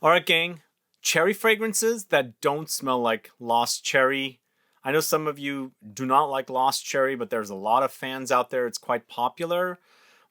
Alright gang, cherry fragrances that don't smell like lost cherry. I know some of you do not like lost cherry, but there's a lot of fans out there. It's quite popular.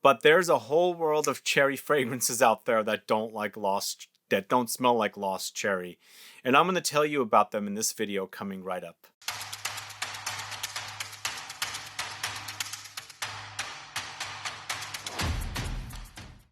But there's a whole world of cherry fragrances out there that don't smell like lost cherry. And I'm going to tell you about them in this video coming right up.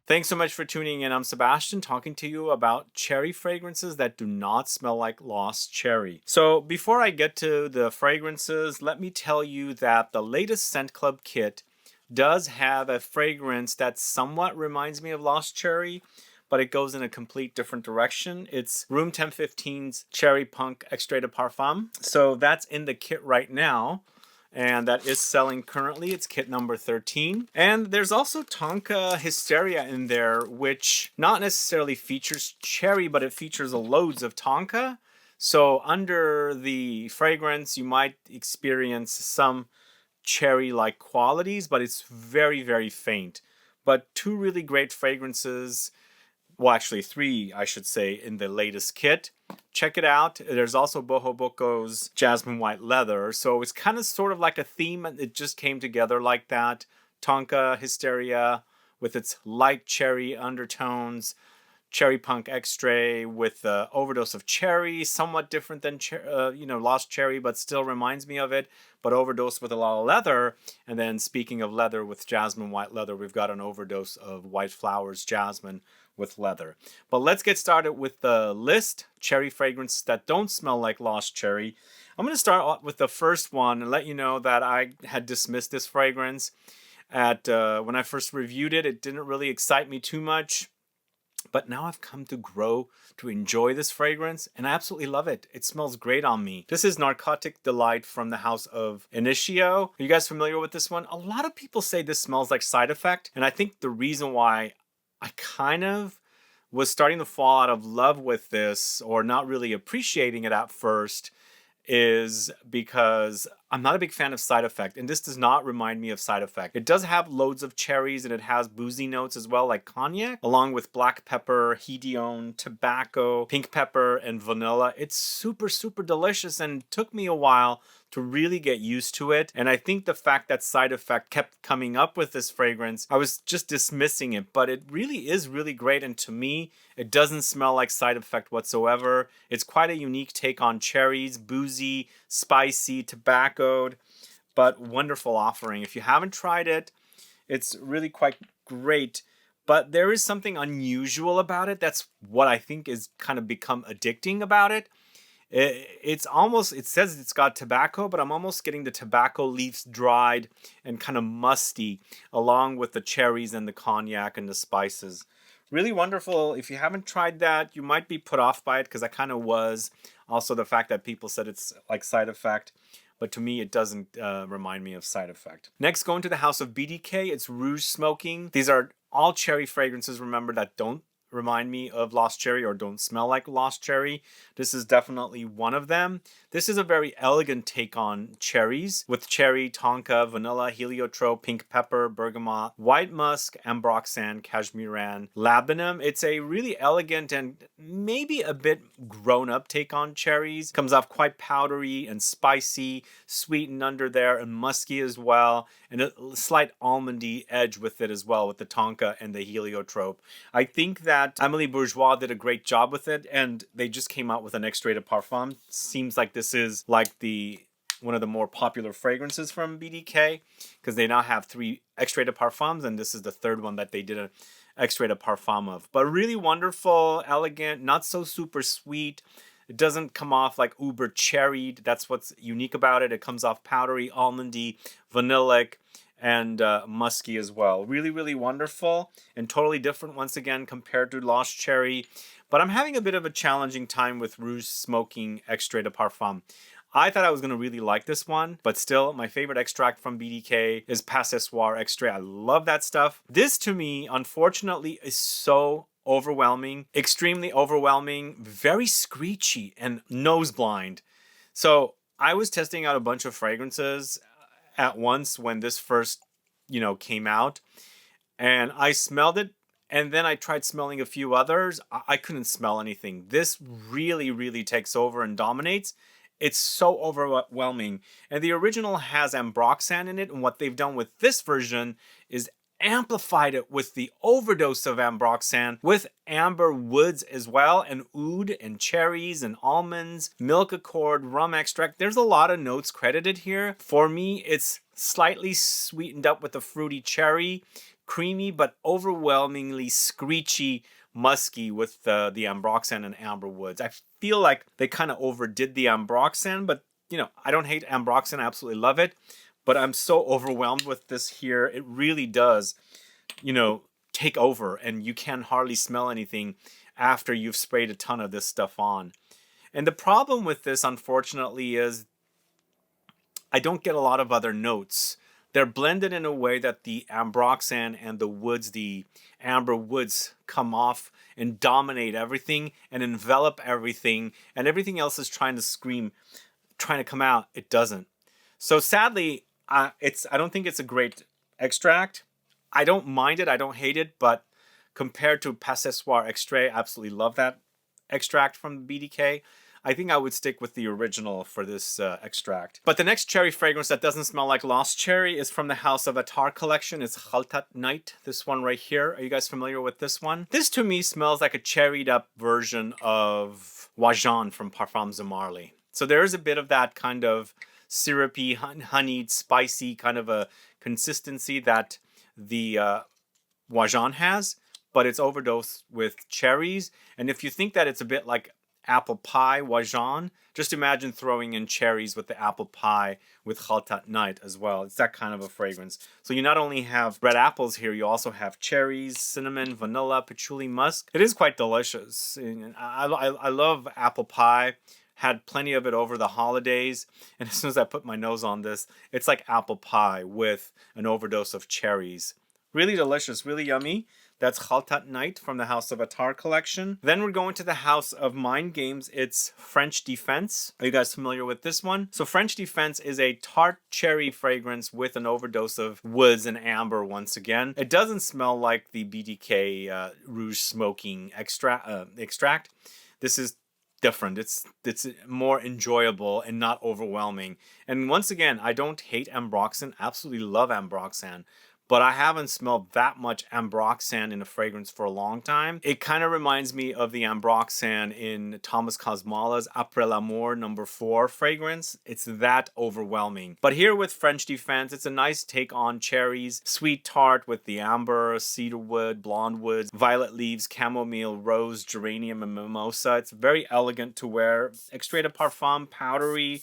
Thanks so much for tuning in. I'm Sebastian, talking to you about cherry fragrances that do not smell like lost cherry. So before I get to the fragrances, let me tell you that the latest Scent Club kit does have a fragrance that somewhat reminds me of lost cherry, but it goes in a complete different direction. It's Room 1015's Cherry Punk Extrait de Parfum. So that's in the kit right now, and that is selling currently. It's kit number 13. And there's also Tonka Hysteria in there, which not necessarily features cherry, but it features loads of Tonka. So under the fragrance, you might experience some cherry-like qualities, but it's very, very faint. But two really great fragrances, well, actually three, I should say, in the latest kit. Check it out. There's also Boho Boko's Jasmine White Leather. So it's kind of sort of like a theme. It just came together like that. Tonka Hysteria with its light cherry undertones. Cherry Punk Extrait with the overdose of cherry, somewhat different than lost cherry, but still reminds me of it, but overdose with a lot of leather. And then speaking of leather, with Jasmine White Leather, we've got an overdose of White Flowers Jasmine with leather. But let's get started with the list. Cherry fragrances that don't smell like lost cherry. I'm going to start with the first one and let you know that I had dismissed this fragrance. When I first reviewed it, it didn't really excite me too much. But now I've come to grow to enjoy this fragrance, and I absolutely love it. It smells great on me. This is Narcotic Delight from the house of INITIO. Are you guys familiar with this one? A lot of people say this smells like Side Effect, and I think the reason why I kind of was starting to fall out of love with this, or not really appreciating it at first, is because I'm not a big fan of Side Effect, and this does not remind me of Side Effect. It does have loads of cherries, and it has boozy notes as well, like cognac, along with black pepper, Hedione, tobacco, pink pepper, and vanilla. It's super, super delicious, and took me a while to really get used to it. And I think the fact that Side Effect kept coming up with this fragrance, I was just dismissing it, but it really is really great. And to me, it doesn't smell like Side Effect whatsoever. It's quite a unique take on cherries, boozy, spicy, tobaccoed, but wonderful offering. If you haven't tried it, it's really quite great. But there is something unusual about it. That's what I think is kind of become addicting about it. It says it's got tobacco, but I'm almost getting the tobacco leaves dried and kind of musty, along with the cherries and the cognac and the spices. Really wonderful. If you haven't tried that, you might be put off by it, because I kind of was. Also, the fact that people said it's like Side Effect, but to me, it doesn't remind me of Side Effect. Next, going to the house of BDK, it's Rouge Smoking. These are all cherry fragrances, remember, that don't remind me of lost cherry or don't smell like lost cherry. This is definitely one of them. This is a very elegant take on cherries, with cherry, tonka, vanilla, heliotrope, pink pepper, bergamot, white musk, ambroxan, cashmeran, labdanum. It's a really elegant and maybe a bit grown-up take on cherries. Comes off quite powdery and spicy, sweetened under there, and musky as well, and a slight almondy edge with it as well, with the tonka and the heliotrope. I think that Amélie Bourgeois did a great job with it, and they just came out with an extrait de parfum. Seems like this is like one of the more popular fragrances from BDK, because they now have 3 extrait de parfums, and this is the third one that they did an extrait de parfum of. But really wonderful, elegant, not so super sweet. It doesn't come off like uber cherried. That's what's unique about it. It comes off powdery, almondy, vanillic, and musky as well. Really, really wonderful, and totally different once again compared to Lost Cherry. But I'm having a bit of a challenging time with Rouge Smoking Extrait de Parfum. I thought I was going to really like this one, but still, my favorite extract from BDK is Passoir Extrait. I love that stuff. This, to me, unfortunately, is so overwhelming, extremely overwhelming, very screechy, and nose blind. So I was testing out a bunch of fragrances at once when this first, came out, and I smelled it And then I tried smelling a few others. I couldn't smell anything. This really, really takes over and dominates. It's so overwhelming. And the original has Ambroxan in it. And what they've done with this version is amplified it with the overdose of Ambroxan with amber woods as well, and oud and cherries and almonds, milk accord, rum extract. There's a lot of notes credited here. For me, it's slightly sweetened up with a fruity cherry, creamy but overwhelmingly screechy, musky with the Ambroxan and amber woods. I feel like they kind of overdid the Ambroxan, but you know, I don't hate Ambroxan, I absolutely love it. But I'm so overwhelmed with this here. It really does, you know, take over, and you can hardly smell anything after you've sprayed a ton of this stuff on. And the problem with this, unfortunately, is I don't get a lot of other notes. They're blended in a way that the Ambroxan and the woods, the amber woods, come off and dominate everything and envelop everything, and everything else is trying to scream, trying to come out. It doesn't. So sadly, I don't think it's a great extract. I don't mind it. I don't hate it. But compared to Passoir Extrait, I absolutely love that extract from the BDK. I think I would stick with the original for this extract. But the next cherry fragrance that doesn't smell like lost cherry is from the House of ATTAR collection. It's KHALTAT Night. This one right here. Are you guys familiar with this one? This to me smells like a cherried up version of Wajan from Parfums de Marly. So there is a bit of that kind of syrupy, honeyed, spicy kind of a consistency that the Wajan has, but it's overdosed with cherries. And if you think that it's a bit like apple pie Wajan, just imagine throwing in cherries with the apple pie with KHALTAT Night as well. It's that kind of a fragrance. So you not only have red apples here, you also have cherries, cinnamon, vanilla, patchouli, musk. It is quite delicious. And I love apple pie. Had plenty of it over the holidays, and as soon as I put my nose on this, it's like apple pie with an overdose of cherries. Really delicious, really yummy. That's KHALTAT Night from the House of ATTAR collection. Then we're going to the House of Mind Games. It's French Defense. Are you guys familiar with this one? So French Defense is a tart cherry fragrance with an overdose of woods and amber once again. It doesn't smell like the BDK Rouge smoking extract. This is different. It's more enjoyable and not overwhelming. And once again, I don't hate Ambroxan. Absolutely love Ambroxan. But I haven't smelled that much Ambroxan in a fragrance for a long time. It kind of reminds me of the Ambroxan in Thomas Cosmala's Après l'Amour No. 4 fragrance. It's that overwhelming. But here with French Defense, it's a nice take on cherries, sweet tart with the amber, cedarwood, blonde woods, violet leaves, chamomile, rose, geranium, and mimosa. It's very elegant to wear. Extrait de parfum, powdery,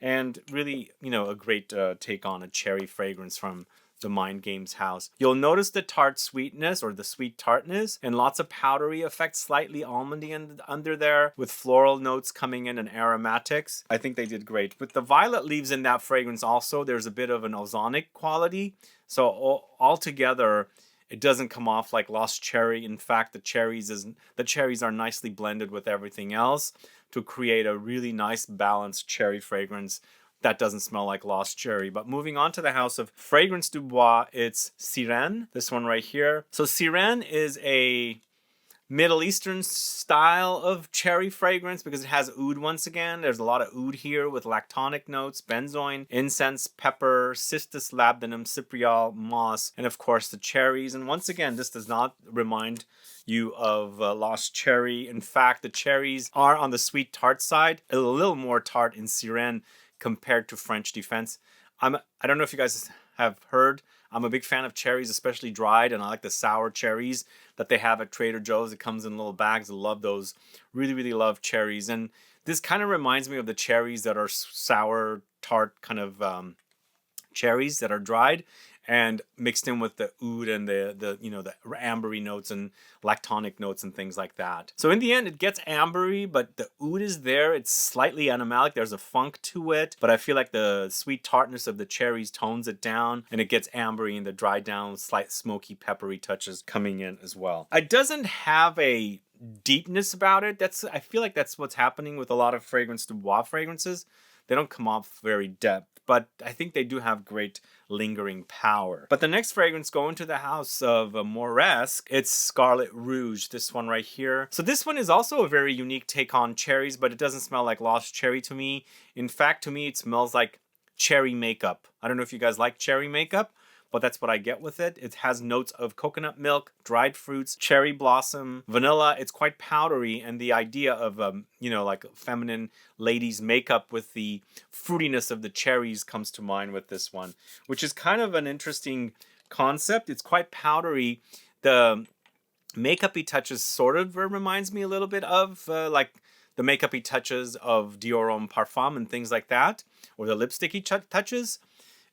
and really, you know, a great take on a cherry fragrance from the Mind Games house. You'll notice the tart sweetness or the sweet tartness and lots of powdery effects, slightly almondy under there with floral notes coming in and aromatics. I think they did great. With the violet leaves in that fragrance also, there's a bit of an ozonic quality. So altogether, it doesn't come off like lost cherry. In fact, the cherries are nicely blended with everything else to create a really nice balanced cherry fragrance that doesn't smell like lost cherry. But moving on to the House of Fragrance du Bois, it's SIRENE, this one right here. So SIRENE is a Middle Eastern style of cherry fragrance because it has oud once again. There's a lot of oud here with lactonic notes, benzoin, incense, pepper, cistus labdanum, cypriol, moss, and of course the cherries. And once again, this does not remind you of lost cherry. In fact, the cherries are on the sweet tart side, a little more tart in SIRENE compared to French Defense. I don't know if you guys have heard, I'm a big fan of cherries, especially dried, and I like the sour cherries that they have at Trader Joe's. It comes in little bags. I love those. Really, really love cherries. And this kind of reminds me of the cherries that are sour, tart kind of cherries that are dried and mixed in with the oud and the ambery notes and lactonic notes and things like that. So in the end, it gets ambery, but the oud is there. It's slightly animalic. There's a funk to it, but I feel like the sweet tartness of the cherries tones it down, and it gets ambery and the dried down, slight smoky, peppery touches coming in as well. It doesn't have a deepness about it. I feel like that's what's happening with a lot of Fragrance du Bois fragrances. They don't come off very depth, but I think they do have great lingering power. But the next fragrance going to the house of MORESQUE, it's Scarlet Rouge, this one right here. So this one is also a very unique take on cherries, but it doesn't smell like lost cherry to me. In fact, to me, it smells like cherry makeup. I don't know if you guys like cherry makeup, but that's what I get with it. It has notes of coconut milk, dried fruits, cherry blossom, vanilla. It's quite powdery, and the idea of, you know, like feminine ladies' makeup with the fruitiness of the cherries comes to mind with this one, which is kind of an interesting concept. It's quite powdery. The makeup-y touches sort of reminds me a little bit of like the makeup-y touches of Dior Homme Parfum and things like that, or the lipsticky touches.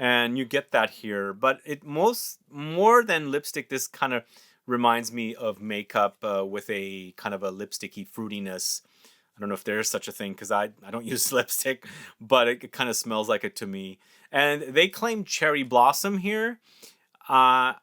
And you get that here, but it more than lipstick, this kind of reminds me of makeup with a kind of a lipsticky fruitiness. I don't know if there is such a thing because I don't use lipstick, but it kind of smells like it to me. And they claim cherry blossom here. I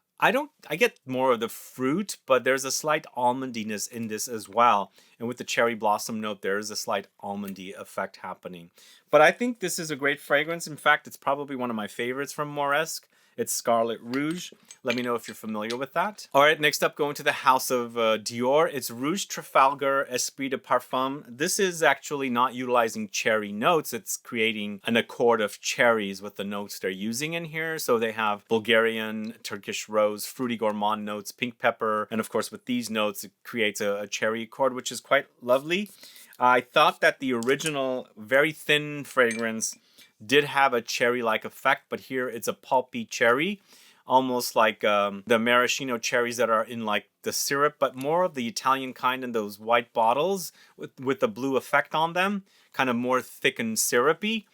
get more of the fruit, but there's a slight almondiness in this as well. And with the cherry blossom note, there is a slight almondy effect happening. But I think this is a great fragrance. In fact, it's probably one of my favorites from MORESQUE. It's Scarlet Rouge. Let me know if you're familiar with that. All right, next up, going to the house of Dior. It's Rouge Trafalgar Esprit de Parfum. This is actually not utilizing cherry notes. It's creating an accord of cherries with the notes they're using in here. So they have Bulgarian, Turkish rose, fruity gourmand notes, pink pepper, and of course with these notes, it creates a cherry accord, which is quite lovely. I thought that the original, very thin fragrance did have a cherry-like effect, but here it's a pulpy cherry, almost like the maraschino cherries that are in like the syrup, but more of the Italian kind in those white bottles with the blue effect on them, kind of more thick and syrupy.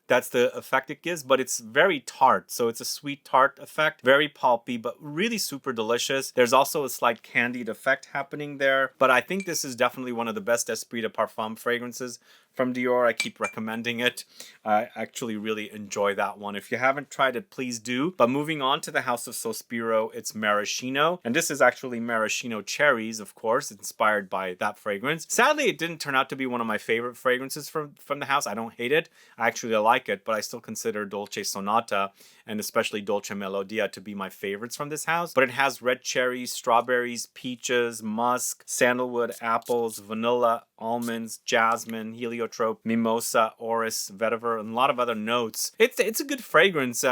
That's the effect it gives, but it's very tart. So it's a sweet tart effect, very pulpy, but really super delicious. There's also a slight candied effect happening there, but I think this is definitely one of the best Esprit de Parfum fragrances from Dior. I keep recommending it. I actually really enjoy that one. If you haven't tried it, please do. But moving on to the House of Sospiro, it's Maraschino. And this is actually Maraschino Cherries, of course, inspired by that fragrance. Sadly, it didn't turn out to be one of my favorite fragrances from the house. I don't hate it. I actually like it, but I still consider Dolce Sonata and especially Dolce Melodia to be my favorites from this house. But it has red cherries, strawberries, peaches, musk, sandalwood, apples, vanilla, almonds, jasmine, heliotrope, mimosa, orris, vetiver, and a lot of other notes. It's a good fragrance.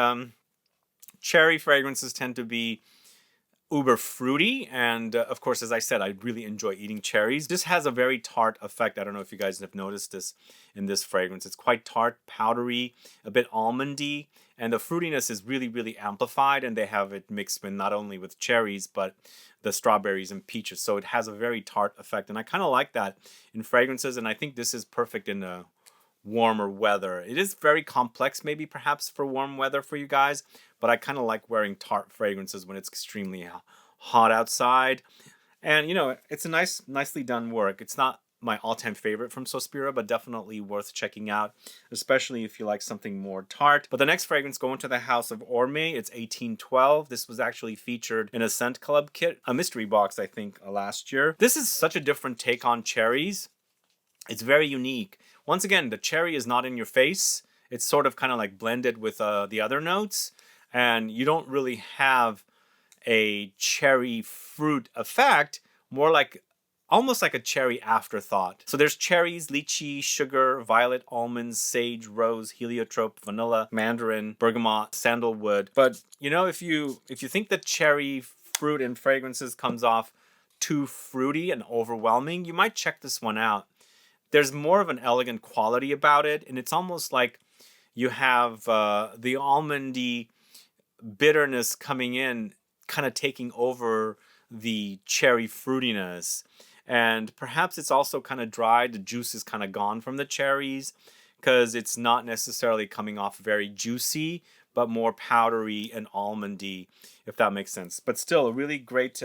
Cherry fragrances tend to be uber fruity, and of course, as I said, I really enjoy eating cherries. This has a very tart effect. I don't know if you guys have noticed this in this fragrance. It's quite tart, powdery, a bit almondy, and the fruitiness is really, really amplified, and they have it mixed in not only with cherries, but the strawberries and peaches. So it has a very tart effect, and I kind of like that in fragrances, and I think this is perfect in a warmer weather. It is very complex, maybe perhaps for warm weather for you guys, but I kind of like wearing tart fragrances when it's extremely hot outside. And, you know, it's a nicely done work. It's not my all-time favorite from Sospiro, but definitely worth checking out, especially if you like something more tart. But the next fragrance going to the house of Orme, it's 1812. This was actually featured in a Scent Club kit, a mystery box, I think, last year. This is such a different take on cherries. It's very unique. Once again, the cherry is not in your face. It's sort of kind of like blended with the other notes. And you don't really have a cherry fruit effect, more like almost like a cherry afterthought. So there's cherries, lychee, sugar, violet, almonds, sage, rose, heliotrope, vanilla, mandarin, bergamot, sandalwood. But you know, if you think that cherry fruit and fragrances comes off too fruity and overwhelming, you might check this one out. There's more of an elegant quality about it, and it's almost like you have the almondy bitterness coming in, kind of taking over the cherry fruitiness. And perhaps it's also kind of dry. The juice is kind of gone from the cherries because it's not necessarily coming off very juicy, but more powdery and almondy, if that makes sense. But still, a really great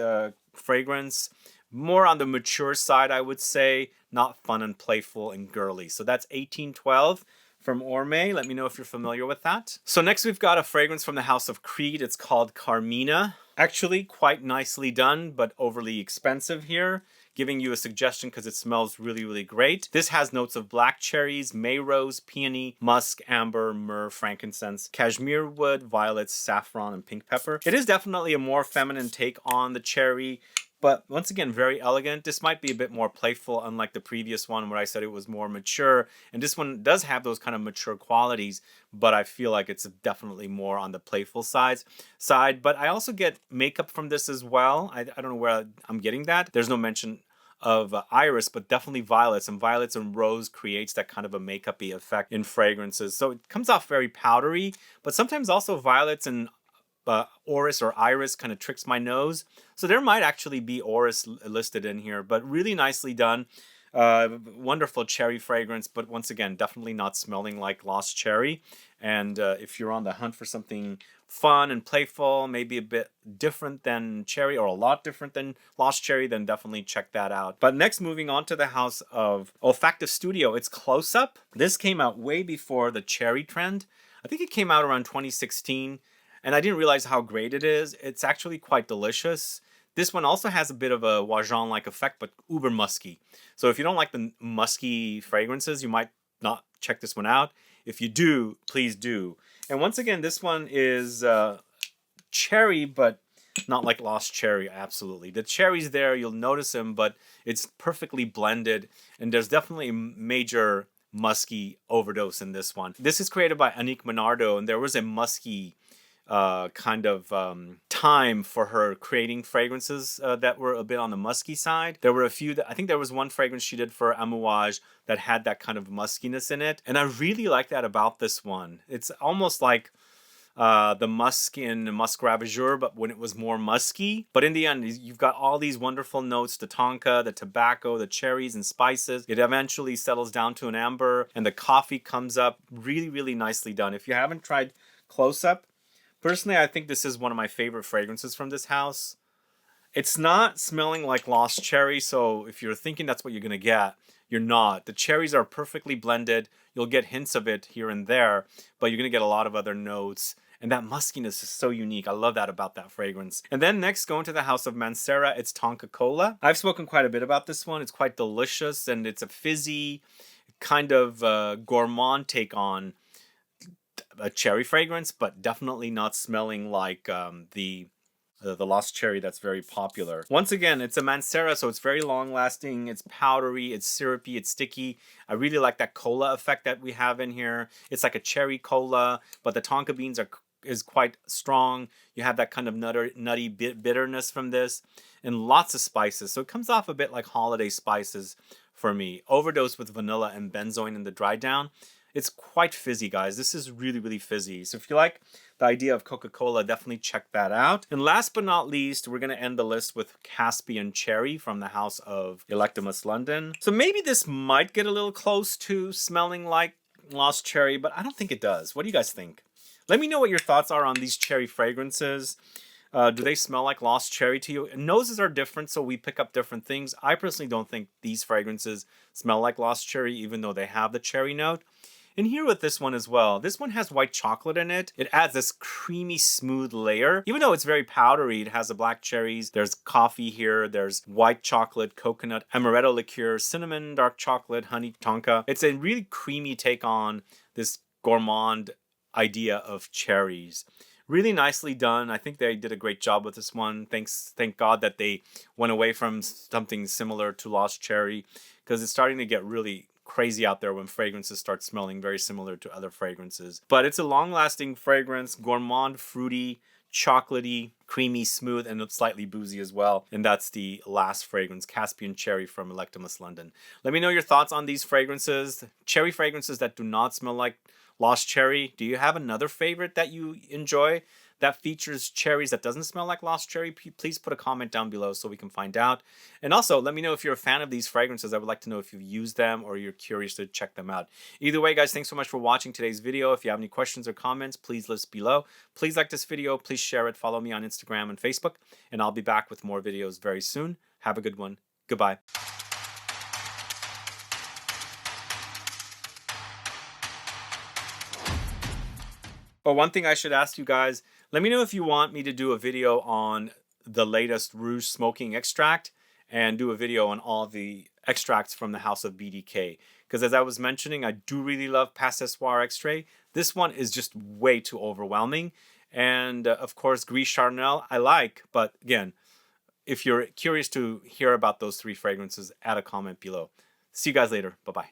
fragrance. More on the mature side, I would say. Not fun and playful and girly. So that's 1812 from Orme. Let me know if you're familiar with that. So next we've got a fragrance from the House of Creed. It's called Carmina. Actually quite nicely done, but overly expensive here. giving you a suggestion because it smells really, really great. This has notes of black cherries, May rose, peony, musk, amber, myrrh, frankincense, cashmere wood, violets, saffron, and pink pepper. It is definitely a more feminine take on the cherry, but once again, very elegant. This might be a bit more playful, unlike the previous one where I said it was more mature. And this one does have those kind of mature qualities, but I feel like it's definitely more on the playful side. But I also get makeup from this as well. I don't know where I'm getting that. There's no mention of iris, but definitely violets. And violets and rose creates that kind of a makeup-y effect in fragrances. So it comes off very powdery, but sometimes also violets and orris or iris kind of tricks my nose. So there might actually be orris listed in here, but really nicely done. Wonderful cherry fragrance, but once again, definitely not smelling like lost cherry. And if you're on the hunt for something fun and playful, maybe a bit different than cherry or a lot different than lost cherry, then definitely check that out. But next, moving on to the house of Olfactive Studio, it's Close Up. This came out way before the cherry trend. I think it came out around 2016. And I didn't realize how great it is. It's actually quite delicious. This one also has a bit of a Wajan-like effect, but uber musky. So if you don't like the musky fragrances, you might not check this one out. If you do, please do. And once again, this one is cherry, but not like lost cherry, absolutely. The cherry's there, you'll notice them, but it's perfectly blended. And there's definitely a major musky overdose in this one. This is created by Annick Menardo, and there was a musky kind of time for her creating fragrances that were a bit on the musky side. There were a few that I think there was one fragrance she did for Amouage that had that kind of muskiness in it, and I really like that about this one. It's almost like the musk in Musk Ravageur, but when it was more musky. But in the end, you've got all these wonderful notes, the tonka, the tobacco, the cherries and spices. It eventually settles down to an amber, and the coffee comes up. Really, really nicely done. If you haven't tried Close Up, personally, I think this is one of my favorite fragrances from this house. It's not smelling like lost cherry, so if you're thinking that's what you're going to get, you're not. The cherries are perfectly blended. You'll get hints of it here and there, but you're going to get a lot of other notes. And that muskiness is so unique. I love that about that fragrance. And then next, going to the house of Mancera, it's Tonka Cola. I've spoken quite a bit about this one. It's quite delicious, and it's a fizzy kind of gourmand take on a cherry fragrance, but definitely not smelling like the lost cherry that's very popular. Once again, it's a Mancera, so it's very long lasting. It's powdery, it's syrupy, it's sticky. I really like that cola effect that we have in here. It's like a cherry cola, but the tonka beans is quite strong. You have that kind of nutty bitterness from this, and lots of spices. So it comes off a bit like holiday spices for me. Overdose with vanilla and benzoin in the dry down. It's quite fizzy, guys. This is really, really fizzy. So if you like the idea of Coca-Cola, definitely check that out. And last but not least, we're going to end the list with Caspian Cherry from the house of Electimus London. So maybe this might get a little close to smelling like lost cherry, but I don't think it does. What do you guys think? Let me know what your thoughts are on these cherry fragrances. Do they smell like lost cherry to you? Noses are different, so we pick up different things. I personally don't think these fragrances smell like lost cherry, even though they have the cherry note. And here with this one as well, this one has white chocolate in it. It adds this creamy, smooth layer. Even though it's very powdery, it has the black cherries. There's coffee here. There's white chocolate, coconut, amaretto liqueur, cinnamon, dark chocolate, honey, tonka. It's a really creamy take on this gourmand idea of cherries. Really nicely done. I think they did a great job with this one. Thank God that they went away from something similar to Lost Cherry, because it's starting to get really crazy out there when fragrances start smelling very similar to other fragrances. But it's a long-lasting fragrance, gourmand, fruity, chocolatey, creamy, smooth, and slightly boozy as well. And that's the last fragrance, Caspian Cherry from Electimus London. Let me know your thoughts on these fragrances. Cherry fragrances that do not smell like Lost Cherry. Do you have another favorite that you enjoy that features cherries that doesn't smell like Lost Cherry? Please put a comment down below so we can find out. And also, let me know if you're a fan of these fragrances. I would like to know if you've used them or you're curious to check them out. Either way, guys, thanks so much for watching today's video. If you have any questions or comments, please list below. Please like this video. Please share it. Follow me on Instagram and Facebook. And I'll be back with more videos very soon. Have a good one. Goodbye. Oh, one thing I should ask you guys, let me know if you want me to do a video on the latest Rouge smoking extract and do a video on all the extracts from the house of BDK. Because as I was mentioning, I do really love Passoir Extrait. This one is just way too overwhelming. And of course, Gris Charnel I like, but again, if you're curious to hear about those 3 fragrances, add a comment below. See you guys later. Bye-bye.